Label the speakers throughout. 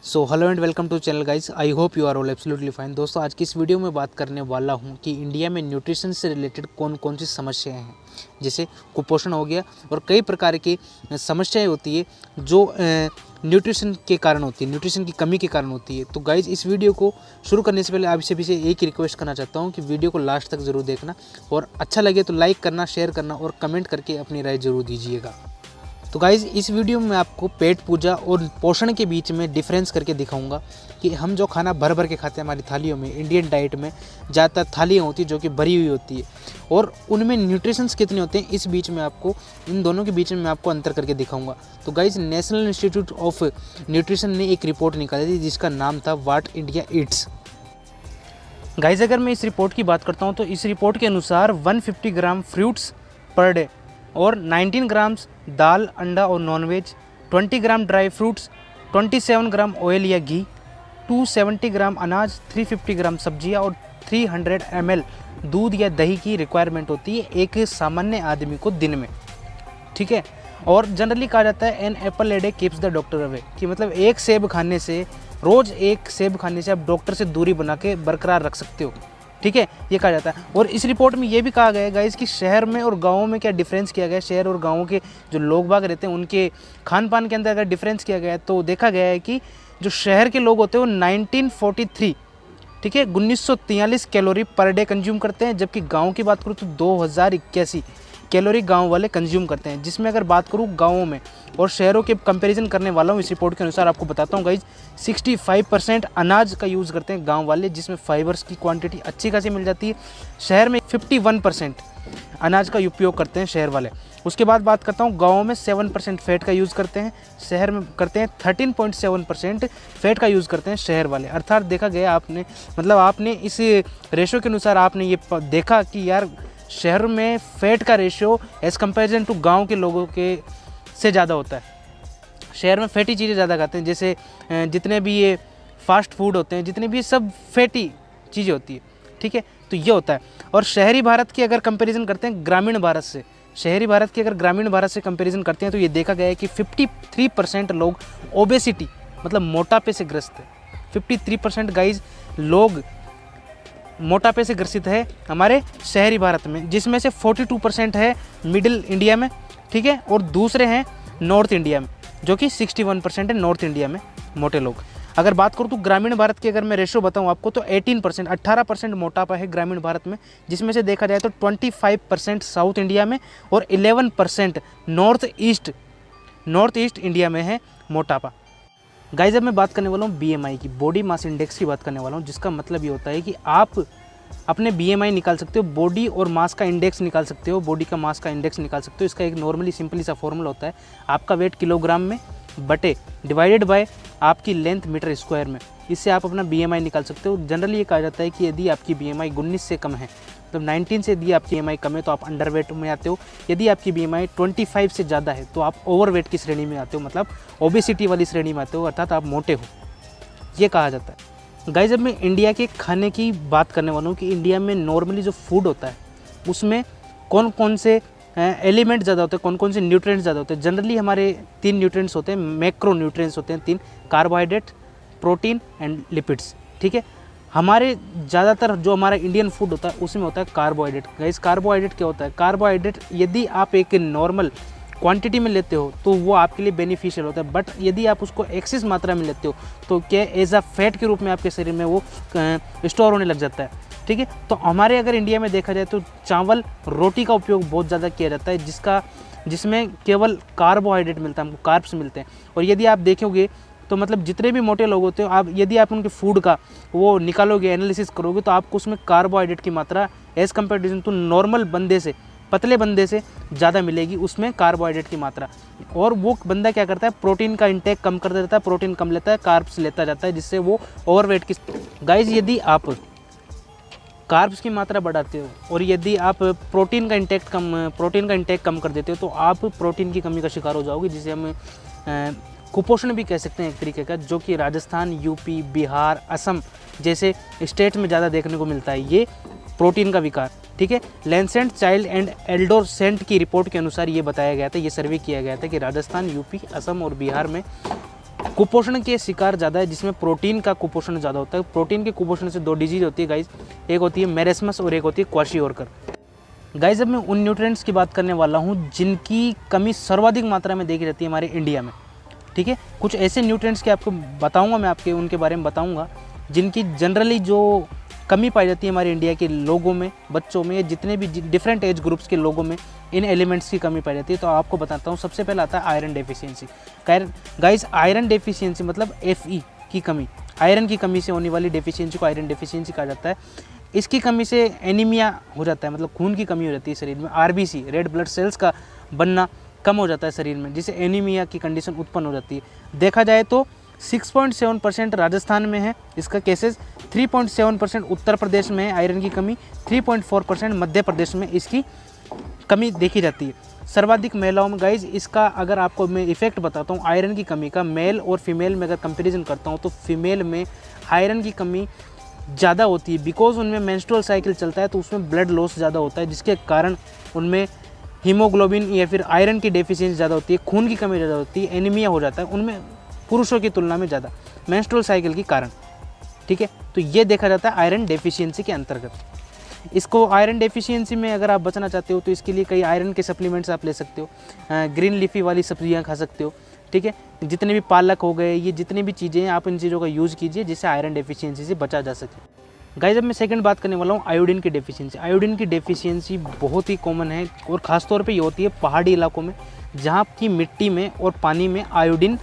Speaker 1: So hello and welcome to channel guys. I hope you are all absolutely fine. दोस्तों आज की इस video में बात करने वाला हूं कि इंडिया में न्यूट्रिशन से रिलेटेड कौन कौन सी समस्याएं हैं, जैसे कुपोषण हो गया और कई प्रकार की समस्याएं होती है जो न्यूट्रिशन के कारण होती है, न्यूट्रिशन की कमी के कारण होती है। तो गाइज इस वीडियो को शुरू करने से पहले आप सभी से एक ही रिक्वेस्ट करना चाहता हूँ कि वीडियो को लास्ट तक ज़रूर देखना और अच्छा लगे तो लाइक करना, शेयर करना और कमेंट करके अपनी राय ज़रूर दीजिएगा। तो गाइज़ इस वीडियो में आपको पेट पूजा और पोषण के बीच में डिफरेंस करके दिखाऊंगा कि हम जो खाना भर भर के खाते हैं हमारी थालियों में, इंडियन डाइट में ज़्यादातर थालियाँ होती है जो कि भरी हुई होती है और उनमें न्यूट्रिशंस कितने होते हैं, इस बीच में आपको इन दोनों के बीच में मैं आपको अंतर करके दिखाऊंगा। तो guys national institute of nutrition ने एक रिपोर्ट निकाली थी जिसका नाम था व्हाट इंडिया ईट्स। गाइज़ अगर मैं इस रिपोर्ट की बात करता हूँ तो इस रिपोर्ट के अनुसार 150 ग्राम फ्रूट्स पर डे और 19 ग्राम्स दाल, अंडा और नॉनवेज, 20 ग्राम ड्राई फ्रूट्स, 27 ग्राम ऑयल या घी, 270 ग्राम अनाज, 350 ग्राम सब्जियां और 300 ml दूध या दही की रिक्वायरमेंट होती है एक सामान्य आदमी को दिन में। ठीक है, और जनरली कहा जाता है an apple a day keeps the doctor away, कि मतलब एक सेब खाने से, रोज़ एक सेब खाने से आप डॉक्टर से दूरी बना के बरकरार रख सकते हो। ठीक है, ये कहा जाता है। और इस रिपोर्ट में ये भी कहा गया है गाइस कि शहर में और गाँव में क्या डिफरेंस किया गया है, शहर और गाँव के जो लोग बाग रहते हैं उनके खान पान के अंदर अगर डिफरेंस किया गया है तो देखा गया है कि जो शहर के लोग होते हैं वो 1943, ठीक है, 1943 कैलोरी पर डे कंज्यूम करते हैं, जबकि गाँव की बात करूँ तो 2081 कैलोरी गांव वाले कंज्यूम करते हैं। जिसमें अगर बात करूँ गाँवों में और शहरों के कंपैरिजन करने वाला हूँ, इस रिपोर्ट के अनुसार आपको बताता हूँ गाइज 65% अनाज का यूज़ करते हैं गांव वाले, जिसमें फाइबर्स की क्वांटिटी अच्छी खासी मिल जाती है। शहर में 51% अनाज का उपयोग करते हैं शहर वाले। उसके बाद बात करता हूँ गाँव में 7% फैट का यूज़ करते हैं, शहर में करते हैं 13.7% फैट का यूज़ करते हैं शहर वाले। अर्थात देखा गया आपने इस रेशो के अनुसार आपने ये देखा कि यार शहर में फैट का रेशियो एज़ कंपेरिजन टू गांव के लोगों के से ज़्यादा होता है। शहर में फैटी चीज़ें ज़्यादा खाते हैं, जैसे जितने भी ये फास्ट फूड होते हैं, जितने भी सब फैटी चीज़ें होती है। ठीक है, तो ये होता है। और शहरी भारत की अगर कंपैरिजन करते हैं ग्रामीण भारत से, शहरी भारत की अगर ग्रामीण भारत से कंपैरिजन करते हैं तो ये देखा गया है कि 53% लोग ओबेसिटी मतलब मोटापे से ग्रस्त है। 53% गाइज लोग मोटापे से ग्रसित है हमारे शहरी भारत में, जिसमें से 42% है मिडिल इंडिया में, ठीक है, और दूसरे हैं नॉर्थ इंडिया में, जो कि 61% है नॉर्थ इंडिया में मोटे लोग। अगर बात करूँ तो ग्रामीण भारत की अगर मैं रेशो बताऊँ आपको तो 18% मोटापा है ग्रामीण भारत में, जिसमें से देखा जाए तो 25% साउथ इंडिया में और 11% नॉर्थ ईस्ट इंडिया में है मोटापा। गाइस अब मैं बात करने वाला हूँ BMI की, बॉडी मास इंडेक्स की बात करने वाला हूँ, जिसका मतलब ये होता है कि आप अपने BMI निकाल सकते हो, बॉडी और मास का इंडेक्स निकाल सकते हो, बॉडी का मास का इंडेक्स निकाल सकते हो। इसका एक नॉर्मली सिंपली सा फॉर्मूला होता है, आपका वेट किलोग्राम में बटे डिवाइडेड बाय आपकी लेंथ मीटर स्क्वायर में, इससे आप अपना BMI निकाल सकते हो। जनरली ये कहा जाता है कि यदि आपकी BMI 19 से कम है, तो 19 से यदि आपकी BMI कम है तो आप अंडर वेट में आते हो। यदि आपकी BMI 25 से ज़्यादा है तो आप ओवर वेट की श्रेणी में आते हो, मतलब ओबेसिटी वाली श्रेणी में आते हो, अर्थात आप मोटे हो, ये कहा जाता है। गाइस अब मैं इंडिया के खाने की बात करने वाला हूँ कि इंडिया में नॉर्मली जो फूड होता है उसमें कौन कौन से एलिमेंट ज़्यादा होते हैं, कौन कौन से न्यूट्रिएंट्स ज़्यादा होते हैं। जनरली हमारे 3 न्यूट्रिएंट्स होते हैं, मैक्रो न्यूट्रिएंट्स होते हैं 3, कार्बोहाइड्रेट, प्रोटीन एंड लिपिड्स। ठीक है, हमारे ज़्यादातर जो हमारा इंडियन फूड होता है उसमें होता है कार्बोहाइड्रेट। गाइस कार्बोहाइड्रेट क्या होता है? कार्बोहाइड्रेट यदि आप एक नॉर्मल क्वांटिटी में लेते हो तो वो आपके लिए बेनिफिशियल होता है, बट यदि आप उसको एक्सेस मात्रा में लेते हो तो क्या एज अ फैट के रूप में आपके शरीर में वो स्टोर होने लग जाता है। ठीक है, तो हमारे अगर इंडिया में देखा जाए तो चावल रोटी का उपयोग बहुत ज़्यादा किया जाता है, जिसमें केवल कार्बोहाइड्रेट मिलता है, हमको कार्ब्स मिलते हैं। और यदि आप देखोगे तो मतलब जितने भी मोटे लोग होते हो, यदि आप उनके फूड का वो निकालोगे, एनालिसिस करोगे, तो आपको उसमें कार्बोहाइड्रेट की मात्रा एज़ कम्पेरिजन टू नॉर्मल बंदे से, पतले बंदे से ज़्यादा मिलेगी उसमें कार्बोहाइड्रेट की मात्रा। और वो बंदा क्या करता है, प्रोटीन का इंटेक कम कर देता है, प्रोटीन कम लेता है, कार्ब्स लेता जाता है, जिससे वो ओवरवेट की। गाइज यदि आप कार्ब्स की मात्रा बढ़ाते हो और यदि आप प्रोटीन का इंटेक कम कर देते हो तो आप प्रोटीन की कमी का शिकार हो जाओगे, जिसे हम कुपोषण भी कह सकते हैं एक तरीके का, जो कि राजस्थान, यूपी, बिहार, असम जैसे स्टेट में ज़्यादा देखने को मिलता है ये प्रोटीन का विकार। ठीक है, लैंसेट चाइल्ड एंड एल्डोसेंट की रिपोर्ट के अनुसार ये बताया गया था, ये सर्वे किया गया था कि राजस्थान, यूपी, असम और बिहार में कुपोषण के शिकार ज़्यादा है, जिसमें प्रोटीन का कुपोषण ज़्यादा होता है। प्रोटीन के कुपोषण से 2 डिजीज होती है गाइज, एक होती है मेरेस्मस और एक होती है क्वाशियोरकर। गाइज अब मैं उन न्यूट्रिएंट्स की बात करने वाला हूँ जिनकी कमी सर्वाधिक मात्रा में देखी जाती है हमारे इंडिया में। ठीक है, कुछ ऐसे न्यूट्रिएंट्स के आपको बताऊँगा, मैं आपके उनके बारे में बताऊँगा जिनकी जनरली जो कमी पाई जाती है हमारे इंडिया के लोगों में, बच्चों में, जितने भी डिफरेंट एज ग्रुप्स के लोगों में इन एलिमेंट्स की कमी पाई जाती है। तो आपको बताता हूँ, सबसे पहले आता है iron deficiency. Guys iron deficiency मतलब Fe की कमी, आयरन की कमी से होने वाली डेफिशिएंसी को आयरन डेफिशिएंसी कहा जाता है। इसकी कमी से एनीमिया हो जाता है, मतलब खून की कमी हो जाती है शरीर में। RBC रेड ब्लड सेल्स का बनना कम हो जाता है शरीर में, जिससे एनीमिया की कंडीशन उत्पन्न हो जाती है। देखा जाए तो 6.7% राजस्थान में है इसका केसेस, 3.7% उत्तर प्रदेश में है आयरन की कमी, 3.4% मध्य प्रदेश में इसकी कमी देखी जाती है। सर्वाधिक महिलाओं में गाइज इसका अगर आपको मैं इफेक्ट बताता हूँ आयरन की कमी का, मेल और फीमेल में अगर कंपैरिजन करता हूँ तो फीमेल में आयरन की कमी ज़्यादा होती है, बिकॉज उनमें मेंस्ट्रुअल साइकिल चलता है तो उसमें ब्लड लॉस ज़्यादा होता है, जिसके कारण उनमें हीमोग्लोबिन या फिर आयरन की डेफिशिएंसी ज़्यादा होती है, खून की कमी ज़्यादा होती है, एनीमिया हो जाता है उनमें पुरुषों की तुलना में ज़्यादा मेंस्ट्रुअल साइकिल के कारण। ठीक है, तो ये देखा जाता है आयरन डेफिशिएंसी के अंतर्गत। इसको आयरन डेफिशिएंसी में अगर आप बचना चाहते हो तो इसके लिए कई आयरन के सप्लीमेंट्स आप ले सकते हो, ग्रीन लीफी वाली सब्जियां खा सकते हो। ठीक है, जितने भी पालक हो गए, ये जितनी भी चीज़ें हैं आप इन चीज़ों का यूज़ कीजिए जिससे आयरन डेफिशिएंसी से बचा जा सके। गाइस अब मैं सेकंड बात करने वाला हूँ आयोडीन की डेफिशिएंसी। आयोडीन की डेफिशिएंसी बहुत ही कॉमन है और ख़ासतौर पे ये होती है पहाड़ी इलाकों में, जहाँ की मिट्टी में और पानी में आयोडीन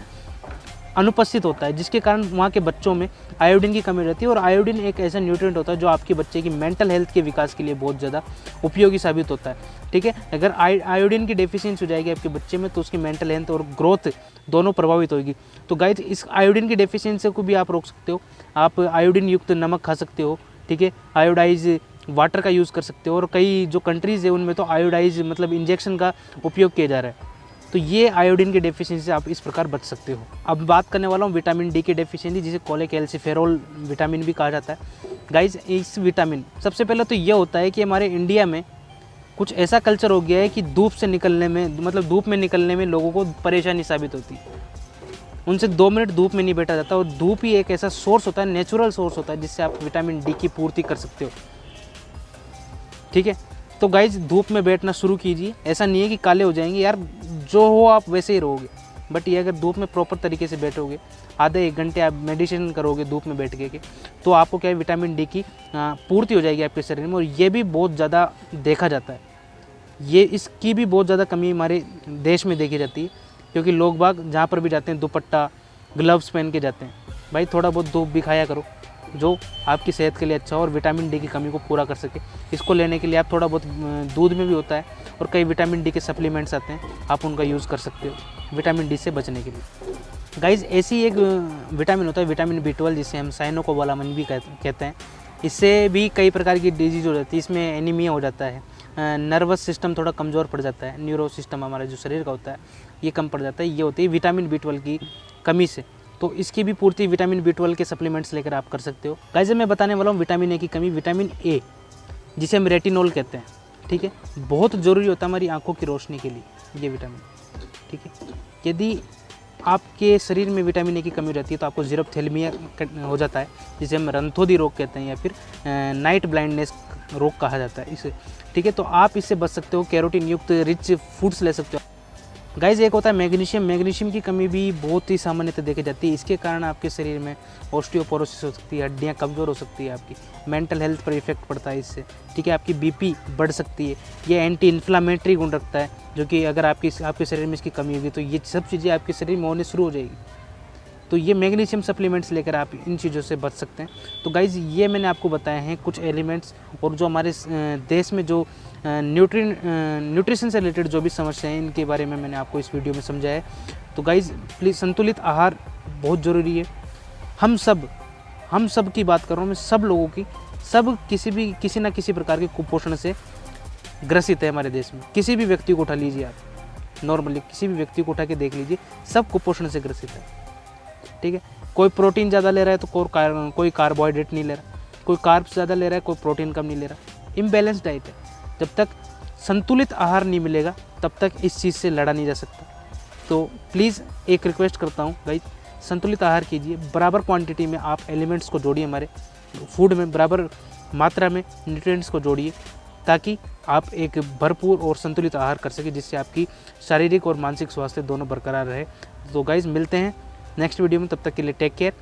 Speaker 1: अनुपस्थित होता है, जिसके कारण वहाँ के बच्चों में आयोडीन की कमी रहती है। और आयोडीन एक ऐसा न्यूट्रिएंट होता है जो आपके बच्चे की मेंटल हेल्थ के विकास के लिए बहुत ज़्यादा उपयोगी साबित होता है। ठीक है, अगर आयोडीन की डेफिशिएंसी हो जाएगी आपके बच्चे में तो उसकी मेंटल हेल्थ और ग्रोथ दोनों प्रभावित होगी। तो गाइस इस आयोडीन की डेफिशिएंसी को भी आप रोक सकते हो। आप आयोडीन युक्त नमक खा सकते हो। ठीक है, आयोडाइज वाटर का यूज़ कर सकते हो, और कई जो कंट्रीज़ है उनमें तो आयोडाइज मतलब इंजेक्शन का उपयोग किया जा रहा है। तो ये आयोडीन की डेफिशिएंसी से आप इस प्रकार बच सकते हो। अब बात करने वाला हूँ विटामिन डी की डेफिशिएंसी, जिसे कोलेकैल्सिफेरॉल विटामिन भी कहा जाता है। गाइज इस विटामिन सबसे पहले तो ये होता है कि हमारे इंडिया में कुछ ऐसा कल्चर हो गया है कि धूप से निकलने में, मतलब धूप में निकलने में लोगों को परेशानी साबित होती है। उनसे 2 मिनट धूप में नहीं बैठा जाता, और धूप ही एक ऐसा सोर्स होता है, नेचुरल सोर्स होता है जिससे आप विटामिन डी की पूर्ति कर सकते हो। ठीक है, तो गाइज धूप में बैठना शुरू कीजिए। ऐसा नहीं है कि काले हो जाएंगे यार, जो हो आप वैसे ही रहोगे, बट ये अगर धूप में प्रॉपर तरीके से बैठोगे, आधे 1 घंटे आप मेडिटेशन करोगे धूप में बैठ के, तो आपको क्या है विटामिन डी की पूर्ति हो जाएगी आपके शरीर में। और ये भी बहुत ज़्यादा देखा जाता है, ये इसकी भी बहुत ज़्यादा कमी हमारे देश में देखी जाती है, क्योंकि लोग बाग जहाँ पर भी जाते हैं दुपट्टा ग्लव्स पहन के जाते हैं। भाई थोड़ा बहुत धूप भी खाया करो जो आपकी सेहत के लिए अच्छा हो और विटामिन डी की कमी को पूरा कर सके। इसको लेने के लिए आप थोड़ा बहुत दूध में भी होता है और कई विटामिन डी के सप्लीमेंट्स आते हैं, आप उनका यूज़ कर सकते हो विटामिन डी से बचने के लिए। गाइज ऐसी एक विटामिन होता है विटामिन B12, जिसे हम साइनोकोबालामिन भी कहते हैं। इससे भी कई प्रकार की डिजीज हो जाती है। इसमें एनीमिया हो जाता है, नर्वस सिस्टम थोड़ा कमज़ोर पड़ जाता है, न्यूरो सिस्टम हमारा जो शरीर का होता है ये कम पड़ जाता है। ये होती है विटामिन B12 की कमी से। तो इसकी भी पूर्ति विटामिन B12 के सप्लीमेंट्स लेकर आप कर सकते हो। गाइस मैं बताने वाला हूँ विटामिन ए की कमी, विटामिन ए जिसे हम रेटिनॉल कहते हैं। ठीक है, बहुत ज़रूरी होता है हमारी आंखों की रोशनी के लिए ये विटामिन। ठीक है, यदि आपके शरीर में विटामिन ए की कमी रहती है तो आपको ज़ीरोफ्थेल्मिया हो जाता है, जिसे हम रंथोदी रोग कहते हैं या फिर नाइट ब्लाइंडनेस रोग कहा जाता है इसे। ठीक है, तो आप इससे बच सकते हो, कैरोटीन युक्त रिच फूड्स ले सकते हो। गाइस एक होता है मैग्नीशियम। मैग्नीशियम की कमी भी बहुत ही सामान्यतः देखी जाती है। इसके कारण आपके शरीर में ऑस्टियोपोरोसिस हो सकती है, हड्डियाँ कमज़ोर हो सकती है, आपकी मेंटल हेल्थ पर इफेक्ट पड़ता है इससे। ठीक है, आपकी बीपी बढ़ सकती है। ये एंटी इन्फ्लामेटरी गुण रखता है, जो कि अगर आपके शरीर में इसकी कमी होगी तो ये सब चीज़ें आपके शरीर में होने शुरू हो जाएगी। तो ये मैग्नीशियम सप्लीमेंट्स लेकर आप इन चीज़ों से बच सकते हैं। तो गाइज़ ये मैंने आपको बताए हैं कुछ एलिमेंट्स, और जो हमारे देश में जो न्यूट्रिशन से रिलेटेड जो भी समस्या है इनके बारे में मैंने आपको इस वीडियो में समझाया है। तो गाइज़ प्लीज़ संतुलित आहार बहुत ज़रूरी है। हम सब की बात कर रहा हूँ मैं, सब लोगों की, सब किसी ना किसी प्रकार के कुपोषण से ग्रसित है हमारे देश में। किसी भी व्यक्ति को उठा लीजिए आप, नॉर्मली किसी भी व्यक्ति को उठा के देख लीजिए, सब कुपोषण से ग्रसित है। ठीक है, कोई प्रोटीन ज़्यादा ले रहा है तो कोई कार्बोहाइड्रेट नहीं ले रहा, कोई कार्ब्स ज़्यादा ले रहा है, कोई प्रोटीन कम नहीं ले रहा। इम्बैलेंस डाइट है। जब तक संतुलित आहार नहीं मिलेगा तब तक इस चीज़ से लड़ा नहीं जा सकता। तो प्लीज़ एक रिक्वेस्ट करता हूँ गाइस संतुलित आहार कीजिए, बराबर क्वांटिटी में आप एलिमेंट्स को जोड़िए, हमारे फूड में बराबर मात्रा में न्यूट्रिएंट्स को जोड़िए, ताकि आप एक भरपूर और संतुलित आहार कर सकें, जिससे आपकी शारीरिक और मानसिक स्वास्थ्य दोनों बरकरार रहे। तो गाइज़ मिलते हैं नेक्स्ट वीडियो में, तब तक के लिए टेक केयर।